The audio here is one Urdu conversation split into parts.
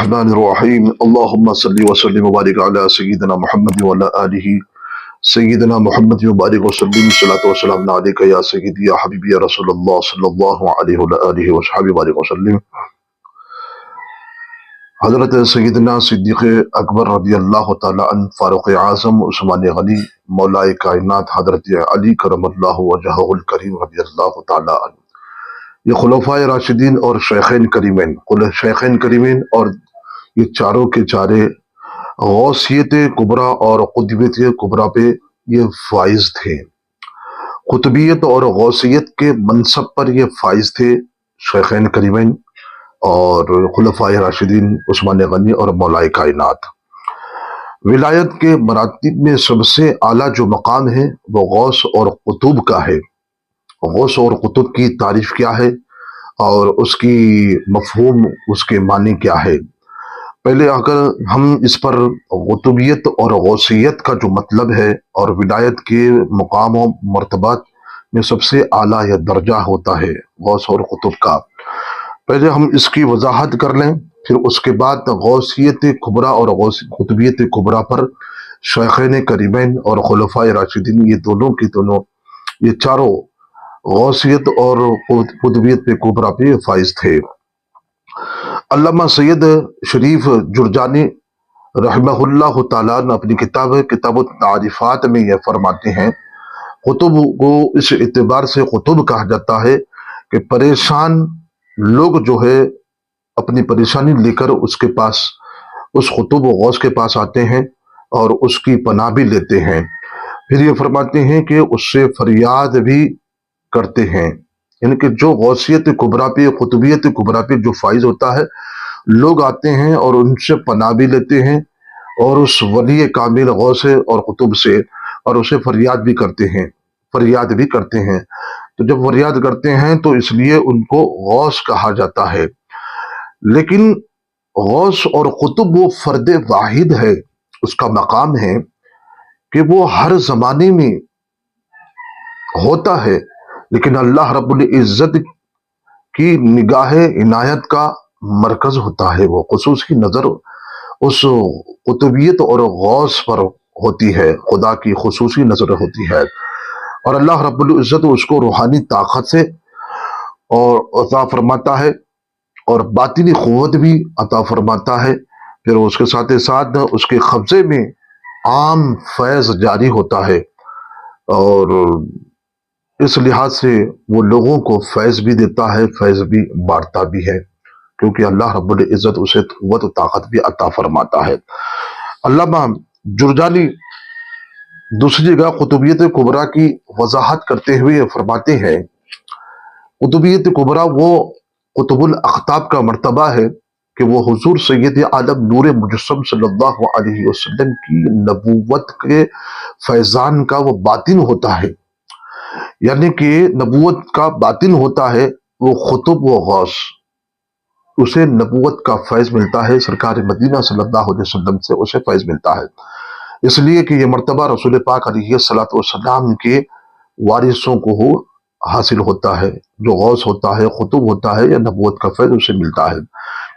الرحمن الرحیم اللہم صلی وسلم وبارک علی سیدنا محمد وعلی آلہ سیدنا محمد وبارک وسلم صلاۃ وسلام علیک یا سیدی یا حبیبی یا رسول اللہ صلی اللہ علیہ وآلہ وصحبہ وبارک وسلم۔ حضرت سیدنا صدیق اکبر رضی اللہ تعالی عنہ، فاروق اعظم عثمان غنی، مولا کائنات حضرت علی کرم اللہ وجہہ الکریم رضی اللہ تعالی عنہ، یہ خلفائے راشدین اور شیخین کریمین اور یہ چاروں کے چارے غوثیت کبریٰ اور قطبیت کبریٰ پہ یہ فائز تھے۔ قطبیت اور غوثیت کے منصب پر یہ فائز تھے شیخین کریمین اور خلفائے راشدین عثمان غنی اور مولا کائنات۔ ولایت کے مراتب میں سب سے اعلیٰ جو مقام ہے وہ غوث اور قطب کا ہے۔ غوث اور قطب کی تعریف کیا ہے اور اس کی مفہوم، اس کے معنی کیا ہے؟ پہلے اگر ہم اس پر قطبیت اور غوثیت کا جو مطلب ہے اور ولایت کے مقام و مرتبات میں سب سے اعلیٰ یہ درجہ ہوتا ہے غوث اور قطب کا، پہلے ہم اس کی وضاحت کر لیں، پھر اس کے بعد غوثیت کبریٰ اور قطبیت کبریٰ پر شیخین کریمین اور خلفائے راشدین یہ دونوں کی دونوں یہ چاروں غوثیت اور قطبیت کبریٰ پہ فائز تھے۔ علامہ سید شریف جرجانی رحمہ اللہ تعالیٰ نے اپنی کتاب التعریفات میں یہ فرماتے ہیں، قطب کو اس اعتبار سے قطب کہا جاتا ہے کہ پریشان لوگ جو ہے اپنی پریشانی لے کر اس کے پاس، اس قطب و غوث کے پاس آتے ہیں اور اس کی پناہ بھی لیتے ہیں، پھر یہ فرماتے ہیں کہ اس سے فریاد بھی کرتے ہیں، یعنی کہ جو غوثیت کبریٰ پہ قطبیت کبریٰ پہ جو فائز ہوتا ہے، لوگ آتے ہیں اور ان سے پناہ بھی لیتے ہیں اور اس ولی کامل غوث اور قطب سے اور اسے فریاد بھی کرتے ہیں۔ تو جب فریاد کرتے ہیں تو اس لیے ان کو غوث کہا جاتا ہے۔ لیکن غوث اور قطب وہ فرد واحد ہے، اس کا مقام ہے کہ وہ ہر زمانے میں ہوتا ہے، لیکن اللہ رب العزت کی نگاہ عنایت کا مرکز ہوتا ہے، وہ خصوصی نظر اس قطبیت اور غوث پر ہوتی ہے، خدا کی خصوصی نظر ہوتی ہے، اور اللہ رب العزت اس کو روحانی طاقت سے اور عطا فرماتا ہے اور باطنی قوت بھی عطا فرماتا ہے، پھر اس کے ساتھ ساتھ اس کے قبضے میں عام فیض جاری ہوتا ہے، اور اس لحاظ سے وہ لوگوں کو فیض بھی دیتا ہے، فیض بھی بانٹتا بھی ہے، کیونکہ اللہ رب العزت اسے قوت و طاقت بھی عطا فرماتا ہے۔ علامہ جرجانی دوسری جگہ قطبیت کبریٰ کی وضاحت کرتے ہوئے فرماتے ہیں، قطبیت کبریٰ وہ قطب الاقطاب کا مرتبہ ہے کہ وہ حضور سید عالم نور مجسم صلی اللہ علیہ وسلم کی نبوت کے فیضان کا وہ باطن ہوتا ہے، یعنی کہ نبوت کا باطن ہوتا ہے وہ قطب و غوث، اسے نبوت کا فیض ملتا ہے، سرکار مدینہ صلی اللہ علیہ وسلم سے اسے فیض ملتا ہے، اس لیے کہ یہ مرتبہ رسول پاک علیہ الصلوۃ والسلام کے وارثوں کو حاصل ہوتا ہے، جو غوث ہوتا ہے، قطب ہوتا ہے یا نبوت کا فیض اسے ملتا ہے،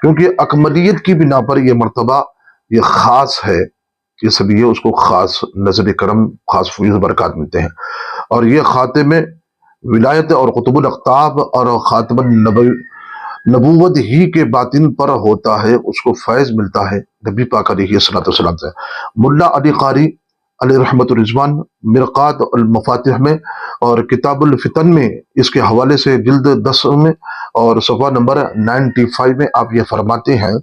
کیونکہ اکملیت کی بنا پر یہ مرتبہ یہ خاص ہے، اس لیے اس کو خاص نظر کرم، خاص فیض برکات ملتے ہیں، اور یہ خاتم ولایت اور قطب الاقطاب اور خاتم نبوت ہی کے باطن پر ہوتا ہے، اس کو فیض ملتا ہے نبی پاک علیہ الصلوۃ والسلام سے۔ ملا علی قاری علیہ رحمت الرضوان مرقات المفاتح میں اور کتاب الفتن میں اس کے حوالے سے جلد 10 میں اور صفحہ نمبر 95 میں آپ یہ فرماتے ہیں،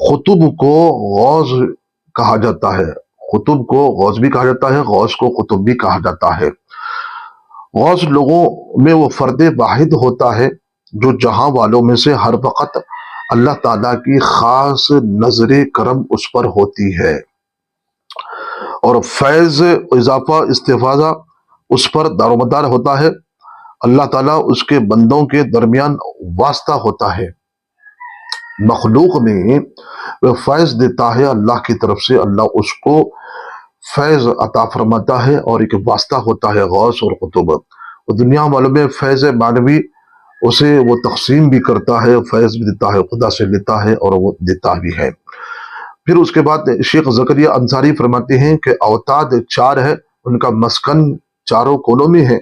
قطب کو غوث کہا جاتا ہے، قطب کو غوث بھی کہا جاتا ہے، غوث کو قطب بھی کہا جاتا ہے۔ غوث لوگوں میں وہ فرد واحد ہوتا ہے جو جہاں والوں میں سے ہر وقت اللہ تعالیٰ کی خاص نظر کرم اس پر ہوتی ہے اور فیض اضافہ استفاضہ اس پر دار و مدار ہوتا ہے، اللہ تعالیٰ اس کے بندوں کے درمیان واسطہ ہوتا ہے، مخلوق میں وہ فیض دیتا ہے اللہ کی طرف سے، اللہ اس کو فیض عطا فرماتا ہے اور ایک واسطہ ہوتا ہے غوث اور قطب۔ دنیا والوں میں فیض معنوی اسے وہ تقسیم بھی کرتا ہے، فیض بھی دیتا ہے، خدا سے لیتا ہے اور وہ دیتا بھی ہے۔ پھر اس کے بعد شیخ زکریا انصاری فرماتے ہیں کہ اوتاد چار ہے، ان کا مسکن چاروں کونوں میں ہے۔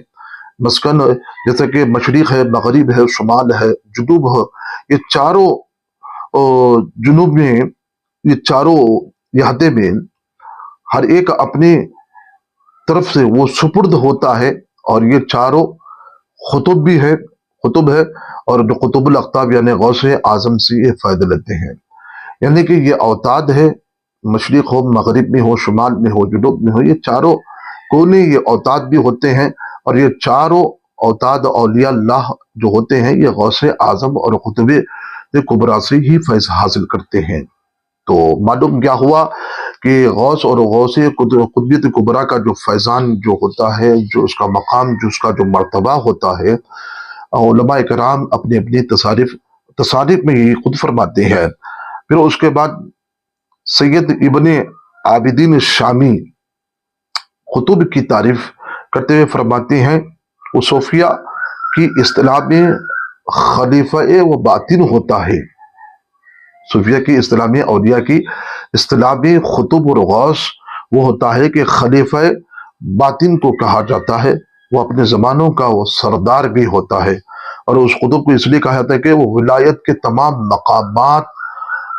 مسکن جیسا کہ مشرق ہے، مغرب ہے، شمال ہے، جنوب ہے، یہ چاروں جنوب میں، یہ چاروں یہاں میں ہر ایک اپنی طرف سے وہ سپرد ہوتا ہے، اور یہ چاروں خطب بھی ہے، خطب ہے، اور جو قطب الاقطاب یعنی غوث اعظم سے یہ فائدہ لیتے ہیں۔ یعنی کہ یہ اوتاد ہے، مشرق ہو، مغرب میں ہو، شمال میں ہو، جنوب میں ہو، یہ چاروں کونے یہ اوتاد بھی ہوتے ہیں، اور یہ چاروں اوتاد اولیاء اللہ جو ہوتے ہیں یہ غوث اعظم اور قطب کبریٰ سے ہی فیض حاصل کرتے ہیں۔ تو معلوم کیا ہوا کہ غوث اور غوث قطبیت کبریٰ کا جو فیضان جو ہوتا ہے، جو اس کا مقام، جو اس کا جو مرتبہ ہوتا ہے، علماء کرام اپنی اپنی تصانیف میں یہ خود فرماتے ہیں۔ پھر اس کے بعد سید ابن عابدین شامی خطب کی تعریف کرتے ہوئے فرماتے ہیں، وہ صوفیہ کی اصطلاح میں خلیفہ و باطن ہوتا ہے۔ صوفیہ کی اصطلاح میں، اولیاء کی اصطلاح میں خطب اور غوث وہ ہوتا ہے کہ خلیفہ باطن کو کہا جاتا ہے، وہ اپنے زمانوں کا وہ سردار بھی ہوتا ہے، اور اس قطب کو اس لیے کہا جاتا ہے کہ وہ ولایت کے تمام مقامات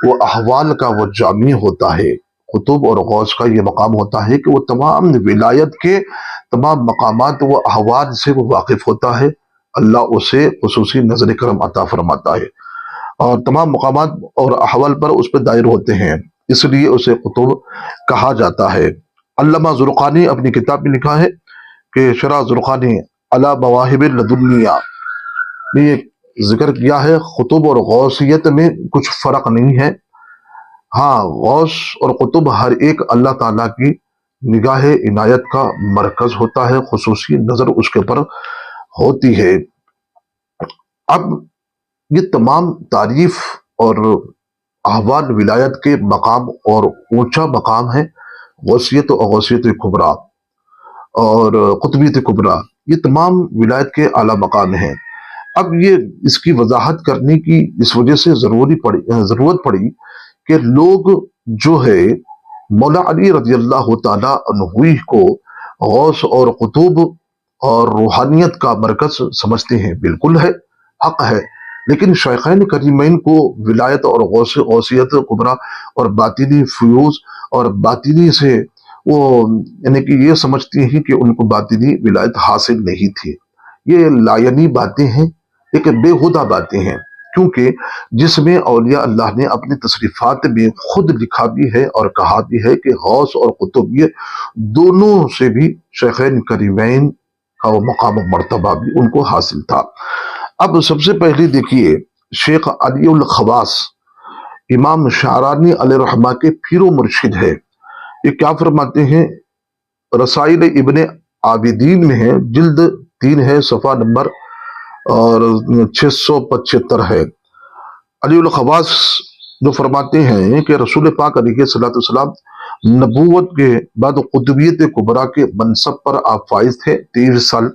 وہ احوال کا وہ جامع ہوتا ہے۔ قطب اور غوث کا یہ مقام ہوتا ہے کہ وہ تمام ولایت کے تمام مقامات و احوال سے وہ واقف ہوتا ہے، اللہ اسے خصوصی نظر کرم عطا فرماتا ہے، اور تمام مقامات اور احوال پر اس پہ دائر ہوتے ہیں، اس لیے اسے قطب کہا جاتا ہے۔ علامہ زرقانی اپنی کتاب میں لکھا ہے کہ شرح زرقانی علی مواہب لدنیہ میں یہ ذکر کیا ہے، قطب اور غوثیت میں کچھ فرق نہیں ہے، ہاں غوث اور قطب ہر ایک اللہ تعالیٰ کی نگاہ عنایت کا مرکز ہوتا ہے، خصوصی نظر اس کے پر ہوتی ہے۔ اب یہ تمام تعریف اور احوال ولایت کے مقام اور اونچا مقام ہے، غوثیت و غوثیت کبریٰ اور قطبیت کبریٰ، یہ تمام ولایت کے اعلیٰ مقام ہیں۔ اب یہ اس کی وضاحت کرنے کی اس وجہ سے ضرورت پڑی کہ لوگ جو ہے مولا علی رضی اللہ تعالیٰ عنہ کو غوث اور قطب اور روحانیت کا مرکز سمجھتے ہیں، بالکل ہے، حق ہے، لیکن شیخین کریمین کو ولایت اور غوثیت کبریٰ اور باطنی فیوز اور باطنی سے وہ یعنی کہ یہ سمجھتے ہیں کہ ان کو باطنی ولایت حاصل نہیں تھی۔ یہ لایعنی باتیں ہیں، ایک بےہودہ باتیں ہیں، کیونکہ جس میں اولیاء اللہ نے اپنے تصریفات میں خود لکھا بھی ہے اور کہا بھی ہے کہ غوث اور قطب یہ دونوں سے بھی شیخین کریمین کا وہ مقام و مرتبہ بھی ان کو حاصل تھا۔ اب سب سے پہلے دیکھیے شیخ علی الخواص امام شعرانی علیہ رحمہ کے پیر و مرشد ہے، یہ کیا فرماتے ہیں؟ رسائل ابن عابدین میں ہے، جلد 3 ہے، صفحہ نمبر اور 675 ہے۔ علی الخواص جو فرماتے ہیں کہ رسول پاک علیہ السلام نبوت کے بعد قطبیت کبریٰ کے منصب پر آپ فائز تھے، 23 سال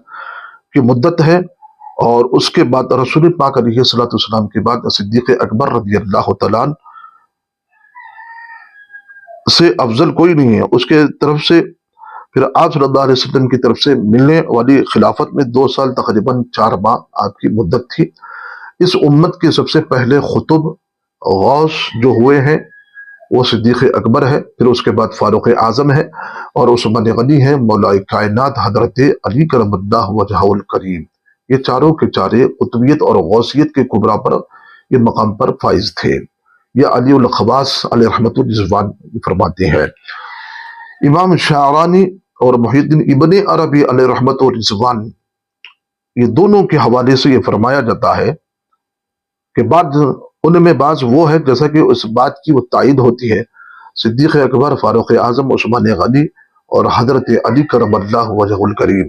کی مدت ہے، اور اس کے بعد رسول پاک علیہ السلام کے بعد صدیق اکبر رضی اللہ تعالیٰ سے افضل کوئی نہیں ہے۔ اس کے طرف سے پھر آپ صلی اللہ علیہ وسلم کی طرف سے ملنے والی خلافت میں 2 سال تقریباً 4 ماہ آپ کی مدت تھی۔ اس امت کے سب سے پہلے خطب غوث جو ہوئے ہیں وہ صدیق اکبر ہے، پھر اس کے بعد فاروق اعظم ہے، اور عثمان غنی ہے، مولا کائنات حضرت علی کرم اللہ وجہہ الکریم، یہ چاروں کے چارے قطبیت اور غوثیت کے کبریٰ پر یہ مقام پر فائز تھے۔ یہ علی الخواص علیہ رحمت الرضوان فرماتے ہیں۔ امام شعرانی اور محی الدین ابن عربی علیہ رحمت الرضوان، یہ دونوں کے حوالے سے یہ فرمایا جاتا ہے کہ ان میں بعض وہ ہے جیسا کہ اس بات کی وہ تائید ہوتی ہے، صدیق اکبر، فاروق اعظم، عثمان غنی اور حضرت علی کرم اللہ وجہ الکریم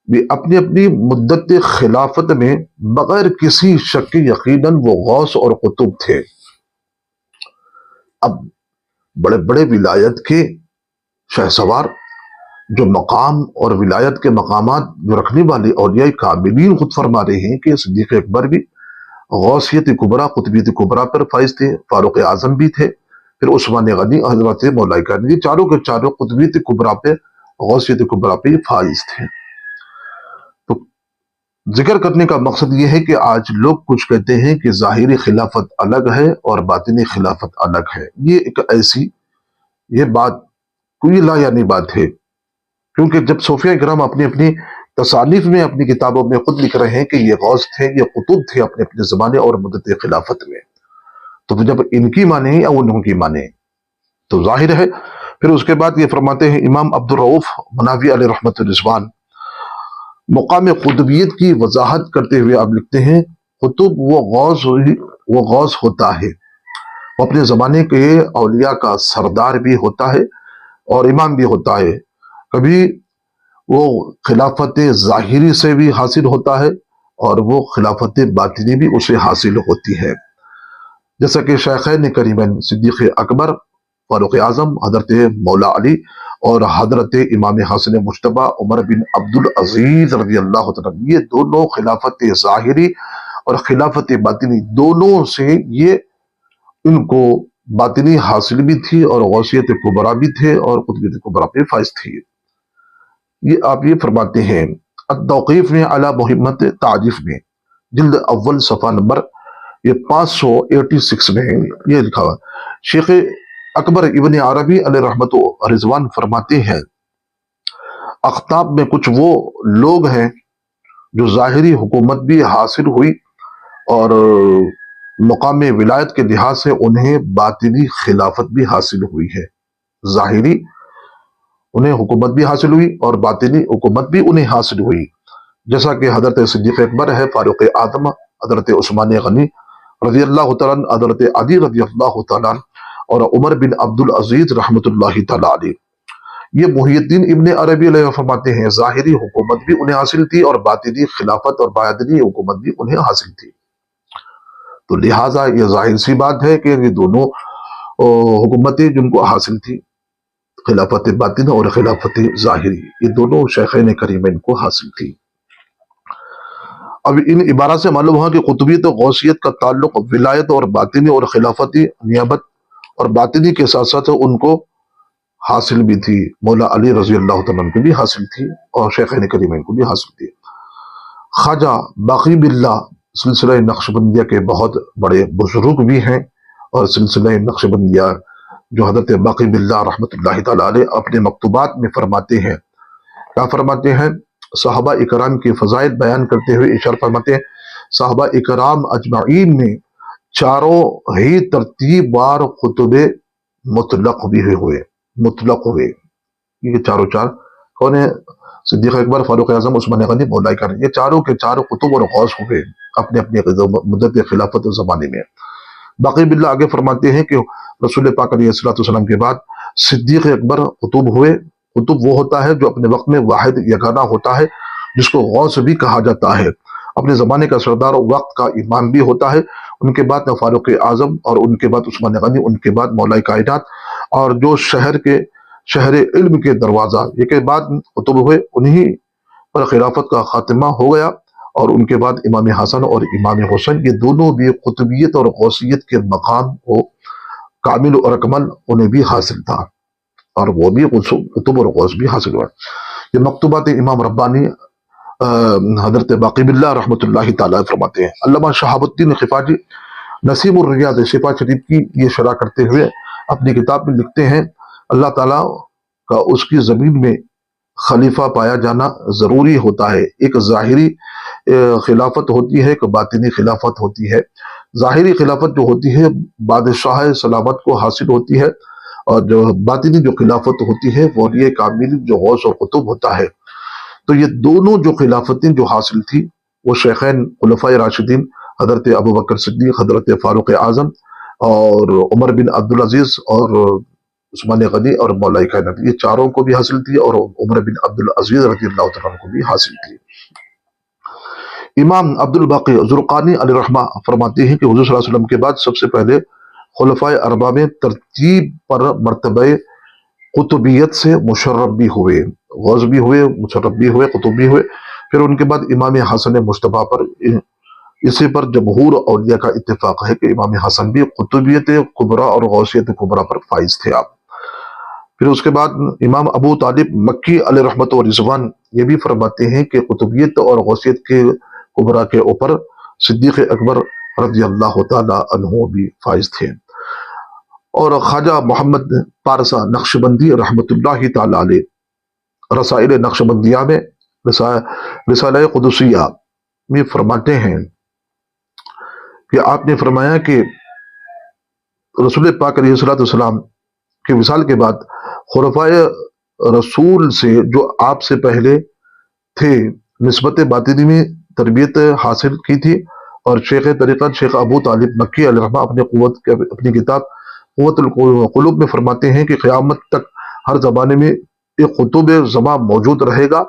بھی اپنی اپنی مدت خلافت میں بغیر کسی شک یقیناً وہ غوث اور قطب تھے۔ اب بڑے بڑے ولایت کے شہسوار جو مقام اور ولایت کے مقامات جو رکھنے والے اولیاء کاملین خود فرما رہے ہیں کہ صدیق اکبر بھی غوثیت کبریٰ قطبیت کبریٰ پر فائز تھے، فاروق اعظم بھی تھے، پھر عثمان غنی، حضرت مولا کائنات، یہ چاروں کے چاروں قطبیت کبریٰ پہ، غوثیت کبریٰ پہ فائز تھے۔ تو ذکر کرنے کا مقصد یہ ہے کہ آج لوگ کچھ کہتے ہیں کہ ظاہری خلافت الگ ہے اور باطنی خلافت الگ ہے۔ یہ ایک ایسی یہ بات کوئی لا یعنی بات ہے، کیونکہ جب صوفیہ کرام اپنی اپنی تصانیف میں، اپنی کتابوں میں خود لکھ رہے ہیں کہ یہ غوث تھے، یہ قطب تھے اپنے اپنے زمانے اور مدت خلافت میں، تو جب ان کی مانیں یا ان کی مانیں تو ظاہر ہے۔ پھر اس کے بعد یہ فرماتے ہیں امام عبدالرؤف مناوی علیہ رحمت الرضوان، مقام قطبیت کی وضاحت کرتے ہوئے آپ لکھتے ہیں قطب وہ غوث ہوتا ہے، وہ اپنے زمانے کے اولیاء کا سردار بھی ہوتا ہے اور امام بھی ہوتا ہے۔ کبھی وہ خلافت ظاہری سے بھی حاصل ہوتا ہے اور وہ خلافت باطنی بھی اسے حاصل ہوتی ہے، جیسا کہ شیخین کریمین صدیق اکبر، فاروق اعظم، حضرت مولا علی اور حضرت امام حسن مجتبی عمر بن عبدالعزیز رضی اللہ تعالیٰ، یہ دونوں خلافت ظاہری اور خلافت باطنی دونوں سے یہ ان کو باطنی حاصل بھی تھی اور غوثیت کبریٰ بھی تھے اور قطبیت کبریٰ پہ فائز تھی۔ یہ آپ یہ فرماتے ہیں التوقیف میں علی محمد تعریف میں جلد اول صفحہ نمبر یہ 586 میں یہ لکھا ہوا، شیخ اکبر ابن عربی علیہ رحمت و رضوان فرماتے ہیں اقطاب میں کچھ وہ لوگ ہیں جو ظاہری حکومت بھی حاصل ہوئی اور مقام ولایت کے لحاظ سے انہیں باطنی خلافت بھی حاصل ہوئی ہے۔ ظاہری انہیں حکومت بھی حاصل ہوئی اور باطنی حکومت بھی انہیں حاصل ہوئی، جیسا کہ حضرت صدیق اکبر ہے، فاروق اعظم، حضرت عثمان غنی رضی اللہ تعالیٰ عنہ، حضرت علی رضی اللہ تعالیٰ عنہ اور عمر بن عبدالعزیز رحمۃ اللہ تعالیٰ علیہ۔ یہ محی الدین ابن عربی علیہ فرماتے ہیں ظاہری حکومت بھی انہیں حاصل تھی اور باطنی خلافت اور باطنی حکومت بھی انہیں حاصل تھی، تو لہٰذا یہ ظاہر سی بات ہے کہ یہ دونوں حکومتیں جن کو حاصل تھی، خلافت باطن اور خلافت ظاہری، یہ دونوں شیخین کریمین کو حاصل تھی۔ اب ان عبارات سے معلوم ہوا کہ قطبیت و غوثیت کا تعلق ولایت اور باطنی اور خلافتی نیابت اور باطنی کے ساتھ ساتھ ان کو حاصل بھی تھی، مولا علی رضی اللہ تعالیٰ عنہ کو بھی حاصل تھی اور شیخین کریمین کو بھی حاصل تھی۔ خواجہ باقی باللہ سلسلہ نقشبندیہ کے بہت بڑے بزرگ بھی ہیں، اور سلسلہ نقشبندیہ جو حضرت باقی باللہ رحمت اللہ تعالیٰ علیہ اپنے مکتوبات میں فرماتے ہیں، کیا فرماتے ہیں؟ صحابہ اکرام کے فضائل بیان کرتے ہوئے ارشاد فرماتے ہیں صحابہ اکرام اجمعین میں چاروں ہی ترتیب وار خطب مطلق بھی ہوئے۔ یہ چاروں چار کون ہیں؟ صدیق اکبر، فاروق اعظم، عثمان غنی، مولا کائنات، یہ چاروں کے چاروں قطب اور غوث ہوئے اپنے اپنے مدت خلافت زمانے میں۔ باقی باللہ آگے فرماتے ہیں کہ رسول پاک علیہ السلام کے بعد صدیق اکبر قطب ہوئے۔ قطب وہ ہوتا ہے جو اپنے وقت میں واحد یگانہ ہوتا ہے، جس کو غوث بھی کہا جاتا ہے، اپنے زمانے کا سردار وقت کا امام بھی ہوتا ہے۔ ان کے بعد فاروق اعظم اور ان کے بعد عثمان غنی، ان کے بعد مولا کائنات، اور جو شہر علم کے دروازہ یہ کے بعد قطب ہوئے، انہی پر خلافت کا خاتمہ ہو گیا، اور ان کے بعد امام حسن اور امام حسین، یہ دونوں بھی قطبیت اور غوثیت کے مقام کو کامل اور اکمل انہیں بھی حاصل تھا، اور وہ بھی قطب اور غوث بھی حاصل ہوا۔ یہ مکتوبات امام ربانی حضرت باقی باللہ رحمت اللہ تعالیٰ فرماتے ہیں۔ علامہ شہاب الدین خفاجی نسیم الریاض شفا شریف کی یہ شرح کرتے ہوئے اپنی کتاب میں لکھتے ہیں اللہ تعالیٰ کا اس کی زمین میں خلیفہ پایا جانا ضروری ہوتا ہے۔ ایک ظاہری خلافت ہوتی ہے، ایک باطنی خلافت ہوتی ہے۔ ظاہری خلافت جو ہوتی ہے بادشاہ سلامت کو حاصل ہوتی ہے، اور جو باطنی جو خلافت ہوتی ہے وہ یہ کامل جو غوث اور قطب ہوتا ہے۔ تو یہ دونوں جو خلافتیں جو حاصل تھی وہ شیخین خلفائے راشدین حضرت ابوبکر صدیق، حضرت فاروق اعظم اور عمر بن عبدالعزیز اور عثمان غنی اور مولا کائنات، یہ چاروں کو بھی حاصل تھی، اور عمر بن عبدالعزیز رضی اللہ تعالیٰ کو بھی حاصل تھی۔ امام عبد الباقی زرقانی علیہ رحمہ فرماتے ہیں کہ حضور صلی اللہ علیہ وسلم کے بعد سب سے پہلے خلفائے اربعہ میں ترتیب پر مرتبہ قطبیت سے مشرف بھی ہوئے، غوث بھی ہوئے، مشرف بھی ہوئے، قطب بھی ہوئے۔ پھر ان کے بعد امام حسن مجتبیٰ پر، اسی پر جمہور اولیاء کا اتفاق ہے کہ امام حسن بھی قطبیت کبریٰ اور غوثیت کبریٰ پر فائز تھے آپ۔ پھر اس کے بعد امام ابو طالب مکی علیہ رحمت و رضوان یہ بھی فرماتے ہیں کہ قطبیت اور غوثیت کے کبریٰ کے اوپر صدیق اکبر رضی اللہ تعالی عنہ بھی فائز تھے۔ اور خواجہ محمد پارسا نقشبندی رحمت اللہ تعالی علیہ رسائل نقشبندیہ میں رسالہ قدسیہ میں فرماتے ہیں کہ آپ نے فرمایا کہ رسول پاک علیہ الصلوۃ والسلام کے وصال کے بعد خلفائے رسول سے جو آپ سے پہلے تھے نسبت باطنی میں تربیت حاصل کی تھی، اور شیخ طریقت شیخ ابو طالب مکی علیہ رحمہ اپنی کتاب قوت القلوب میں فرماتے ہیں کہ قیامت تک ہر زمانے میں ایک قطب زماں موجود رہے گا۔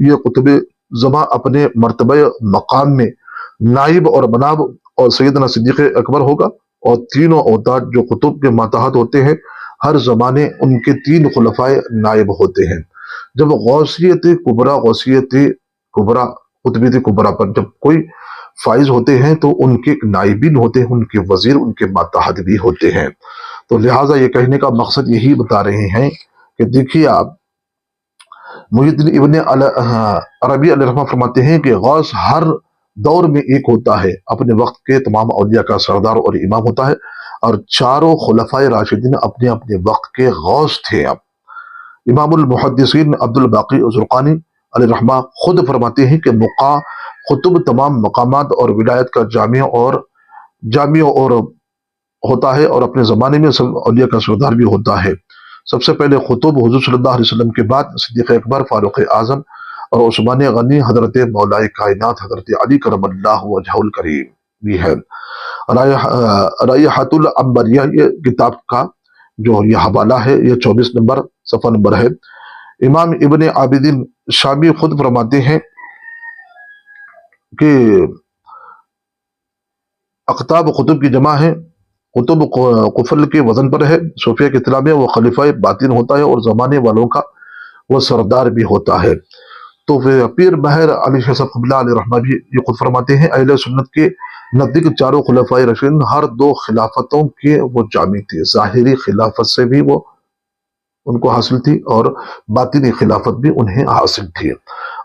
یہ قطب زماں اپنے مرتبہ مقام میں نائب اور مناب اور سیدنا صدیق اکبر ہوگا، اور تینوں اوتاد جو قطب کے ماتحت ہوتے ہیں ہر زمانے ان کے تین خلفائے نائب ہوتے ہیں۔ جب غوثیت کبریٰ قطبیت کبریٰ پر جب کوئی فائز ہوتے ہیں تو ان کے نائبین ہوتے ہیں، ان کے وزیر ان کے ماتحت بھی ہوتے ہیں۔ تو لہٰذا یہ کہنے کا مقصد یہی بتا رہے ہیں کہ دیکھیے آپ، محی الدین ابن عربی علیہ رحمہ فرماتے ہیں کہ غوث ہر دور میں ایک ہوتا ہے، اپنے وقت کے تمام اولیاء کا سردار اور امام ہوتا ہے، اور چاروں خلفائے راشدین اپنے اپنے وقت کے غوث تھے۔ اب امام المحدثین عبد الباقی زرقانی علیہ رحمہ خود فرماتے ہیں کہ قطب تمام مقامات اور ولایت کا جامع اور ہوتا ہے، اور اپنے زمانے میں سب اولیاء کا سردار بھی ہوتا ہے۔ سب سے پہلے قطب حضور صلی اللہ علیہ وسلم کے بعد صدیق اکبر، فاروق اعظم اور عثمان غنی، حضرت مولا کائنات حضرت علی کرم اللہ وجہہ الکریم بھی ہے۔ رائحۃ العنبریہ یہ کتاب کا جو یہ حوالہ ہے، یہ 24 نمبر صفحہ نمبر ہے۔ امام ابن عابدین شامی خود فرماتے ہیں کہ اقطاب قطب کی جمع ہے، قطب قفل کے وزن پر ہے۔ صوفیہ کی اطلاع میں وہ خلیفہ باطن ہوتا ہے اور زمانے والوں کا وہ سردار بھی ہوتا ہے۔ تو پیر مہر علی شاہ صاحب قبلہ علیہ رحمہ بھی یہ خود فرماتے ہیں اہل سنت کے نزدیک چاروں خلفائے راشدین ہر دو خلافتوں کے وہ جامع تھے، ظاہری خلافت سے بھی وہ ان کو حاصل تھی اور باطنی خلافت بھی انہیں حاصل تھی۔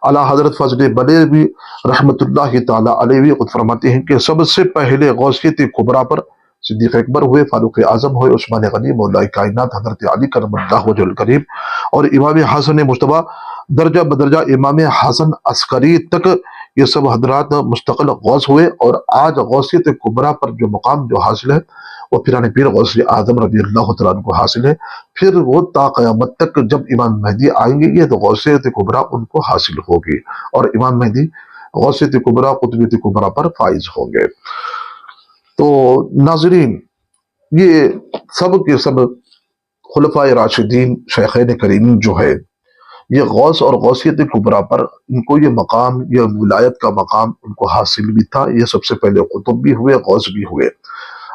اعلیٰ حضرت فضل بلیر بھی رحمت اللہ تعالی علیہ بھی خود فرماتے ہیں کہ سب سے پہلے غوثیت کبریٰ پر صدیق اکبر ہوئے، فاروق اعظم ہوئے، عثمان غنی، مولا کائنات حضرت علی کرم اللہ وجہہ الکریم، اور امام حسن مجتبیٰ درجہ بدرجہ امام حسن عسکری تک یہ سب حضرات مستقل غوث ہوئے۔ اور آج غوثیت کبریٰ پر جو مقام جو حاصل ہے وہ پیران پیر غوث اعظم رضی اللہ تعالیٰ عنہ کو حاصل ہے۔ پھر وہ تا قیامت تک جب امام مہدی آئیں گے یہ تو غوثیت کبریٰ ان کو حاصل ہوگی، اور امام مہدی غوثیت کبریٰ قطبیت کبریٰ پر فائز ہوں گے۔ تو ناظرین، یہ سب کے سب خلفائے راشدین شیخین کریم جو ہے یہ غوث اور غوثیت کبریٰ پر ان کو یہ مقام، یہ ولایت کا مقام ان کو حاصل بھی تھا۔ یہ سب سے پہلے قطب بھی ہوئے، غوث بھی ہوئے۔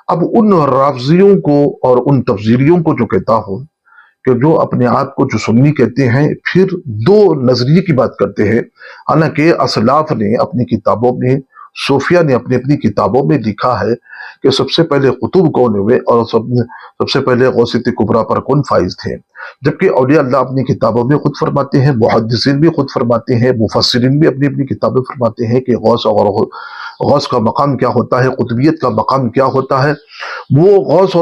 اب ان رافضیوں کو اور ان تفسیریوں کو جو کہتا ہوں کہ جو اپنے آپ کو جو سنی کہتے ہیں پھر دو نظریے کی بات کرتے ہیں، حالانکہ اسلاف نے اپنی کتابوں میں، صوفیہ نے اپنی اپنی کتابوں میں لکھا ہے کہ سب سے پہلے قطب کون ہوئے اور سب سے پہلے غوثیت کبریٰ پر کون فائز تھے، جبکہ اولیاء اللہ اپنی کتابوں میں خود فرماتے ہیں، محدثین بھی خود فرماتے ہیں، مفسرین بھی اپنی اپنی کتابیں فرماتے ہیں کہ غوث کا مقام کیا ہوتا ہے، قطبیت کا مقام کیا ہوتا ہے۔ وہ غوث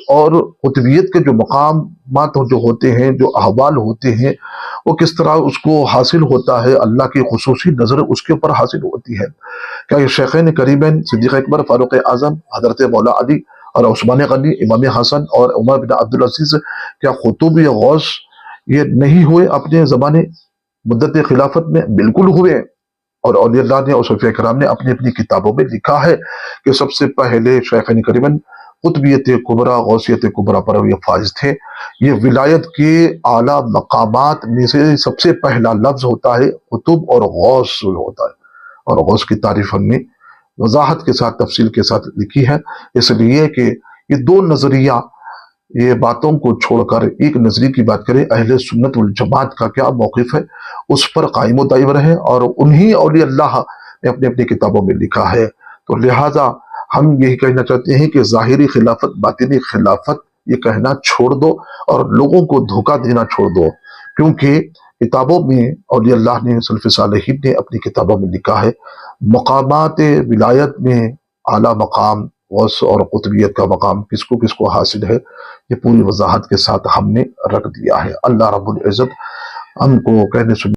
اور قطبیت کے جو مقامات جو ہوتے ہیں، جو احوال ہوتے ہیں، وہ کس طرح اس کو حاصل ہوتا ہے، اللہ کی خصوصی نظر اس کے اوپر حاصل ہوتی ہے۔ کیا یہ شیخین کریمین صدیق اکبر، فاروق اعظم، حضرت مولا علی اور عثمان غنی، امام حسن اور عمر بن عبدالعزیز کیا قطب یا غوث یہ نہیں ہوئے اپنے زمانے مدت خلافت میں؟ بالکل ہوئے، اور اولیاء اللہ نے اور صوفیہ کرام نے اپنی اپنی کتابوں میں لکھا ہے کہ سب سے پہلے شیخین کریمین قطبیت کبریٰ، غوثیت کبریٰ پر یہ فائز تھے۔ یہ ولایت کے اعلیٰ مقامات میں سے سب سے پہلا لفظ ہوتا ہے قطب اور غوث ہوتا ہے، اور غوث کی تعریف ہم نے وضاحت کے ساتھ تفصیل کے ساتھ لکھی ہے، اس لیے کہ یہ دو نظریہ یہ باتوں کو چھوڑ کر ایک نظریے کی بات کریں، اہل سنت والجماعت کا کیا موقف ہے، اس پر قائم و دائم رہیں، اور انہی اولیاء اللہ نے اپنی اپنی کتابوں میں لکھا ہے۔ تو لہٰذا ہم یہی کہنا چاہتے ہیں کہ ظاہری خلافت، باطنی خلافت یہ کہنا چھوڑ دو اور لوگوں کو دھوکہ دینا چھوڑ دو، کیونکہ کتابوں میں اولیاء اللہ نے، سلف صالحین نے اپنی کتابوں میں لکھا ہے۔ مقامات ولایت میں اعلیٰ مقام غوث اور قطبیت کا مقام کس کو حاصل ہے، یہ پوری وضاحت کے ساتھ ہم نے رکھ دیا ہے۔ اللہ رب العزت ہم کو کہنے سننے